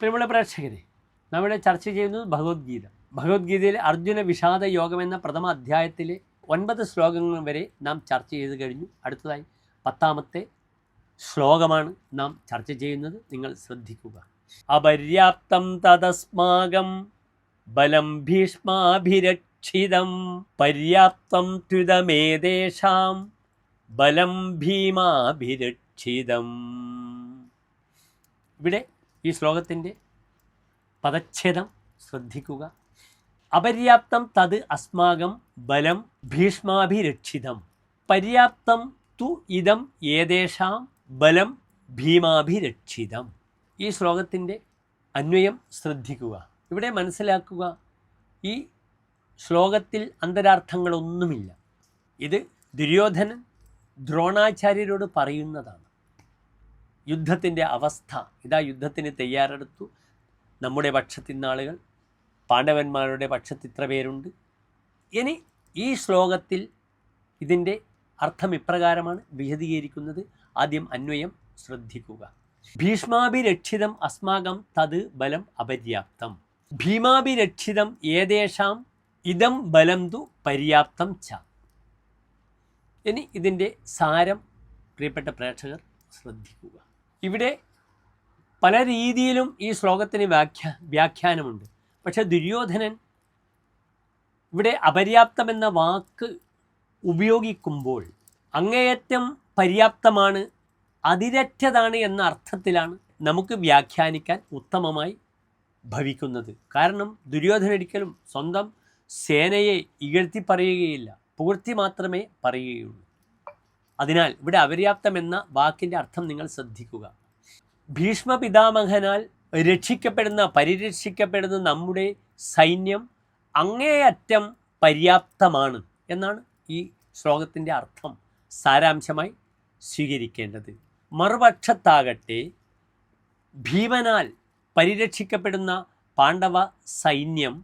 പ്രിയമുള്ള പ്രേക്ഷകരെ, നമ്മുടെ ചർച്ച ചെയ്യുന്നത് ഭഗവത്ഗീത. ഭഗവത്ഗീതയിൽ അർജുന വിഷാദ യോഗം എന്ന പ്രഥമ അധ്യായത്തിലെ 9 ശ്ലോകങ്ങൾ വരെ നാം ചർച്ച ചെയ്ത് കഴിഞ്ഞു. അടുത്തതായി 10ാമത്തെ ശ്ലോകമാണ് നാം ചർച്ച ചെയ്യുന്നത്. നിങ്ങൾ ശ്രദ്ധിക്കുക. അപര്യാപ്തം തദസ്മാകം ബലം ഭീഷ്മാഭിരക്ഷിതം പര്യാപ്തം ത്വിതമേതേഷാം ബലം ഭീമാഭിരക്ഷിതം. ഇവിടെ ഈ ശ്ലോകത്തിൻ്റെ പദച്ഛേദം ശ്രദ്ധിക്കുക. അപര്യാപ്തം തത് അസ്മാകം ബലം ഭീഷ്മാഭിരക്ഷിതം പര്യാപ്തം തു ഇദം ഏതേഷാം ബലം ഭീമാഭിരക്ഷിതം. ഈ ശ്ലോകത്തിൻ്റെ അന്വയം ശ്രദ്ധിക്കുക. ഇവിടെ മനസ്സിലാക്കുക, ഈ ശ്ലോകത്തിൽ അന്തരാർത്ഥങ്ങളൊന്നുമില്ല. ഇത് ദുര്യോധനൻ ദ്രോണാചാര്യരോട് പറയുന്നതാണ്. യുദ്ധത്തിൻ്റെ അവസ്ഥ ഇതാ, യുദ്ധത്തിന് തയ്യാറെടുത്തു. നമ്മുടെ പക്ഷത്തിൻ്റെ ആളുകൾ, പാണ്ഡവന്മാരുടെ പക്ഷത്ത് ഇത്ര പേരുണ്ട്. ഇനി ഈ ശ്ലോകത്തിൽ ഇതിൻ്റെ അർത്ഥം ഇപ്രകാരമാണ് വിശദീകരിക്കുന്നത്. ആദ്യം അന്വയം ശ്രദ്ധിക്കുക. ഭീഷ്മാഭിരക്ഷിതം അസ്മാകം തത് ബലം അപര്യാപ്തം ഭീമാഭിരക്ഷിതം ഏതേഷാം ഇദം ബലം തു പര്യാപ്തം ച. ഇനി ഇതിൻ്റെ സാരം പ്രിയപ്പെട്ട പ്രേക്ഷകർ ശ്രദ്ധിക്കുക. ഇവിടെ പല രീതിയിലും ഈ ശ്ലോകത്തിന് വ്യാഖ്യാനമുണ്ട്. പക്ഷെ ദുര്യോധനൻ ഇവിടെ അപര്യാപ്തമെന്ന വാക്ക് ഉപയോഗിക്കുമ്പോൾ അങ്ങേയറ്റം പര്യാപ്തമാണ്, അതിരറ്റതാണ് എന്ന അർത്ഥത്തിലാണ് നമുക്ക് വ്യാഖ്യാനിക്കാൻ ഉത്തമമായി ഭവിക്കുന്നത്. കാരണം ദുര്യോധനൻ ഒരിക്കലും സ്വന്തം സേനയെ ഇകഴ്ത്തി പറയുകയില്ല, പുകഴ്ത്തി മാത്രമേ പറയുകയുള്ളൂ. അതിനാൽ ഇവിടെ അപര്യാപ്തം എന്ന വാക്കിൻ്റെ അർത്ഥം നിങ്ങൾ ശ്രദ്ധിക്കുക. ഭീഷ്മ പിതാമഹനാൽ പരിരക്ഷിക്കപ്പെടുന്ന നമ്മുടെ സൈന്യം അങ്ങേയറ്റം പര്യാപ്തമാണ് എന്നാണ് ഈ ശ്ലോകത്തിൻ്റെ അർത്ഥം സാരാംശമായി സ്വീകരിക്കേണ്ടത്. മറുപക്ഷത്താകട്ടെ, ഭീമനാൽ പരിരക്ഷിക്കപ്പെടുന്ന പാണ്ഡവ സൈന്യം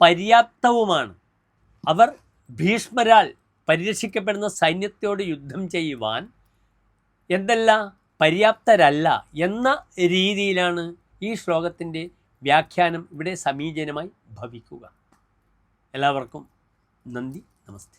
പര്യാപ്തവുമാണ്. അവർ ഭീഷ്മരാൽ പരിരക്ഷിക്കപ്പെടുന്ന സൈന്യത്തോട് യുദ്ധം ചെയ്യുവാൻ എന്തല്ല പര്യാപ്തരല്ല എന്ന രീതിയിലാണ് ഈ ശ്ലോകത്തിൻ്റെ വ്യാഖ്യാനം ഇവിടെ സമീചീനമായി ഭവിക്കുക. എല്ലാവർക്കും നന്ദി, നമസ്തേ.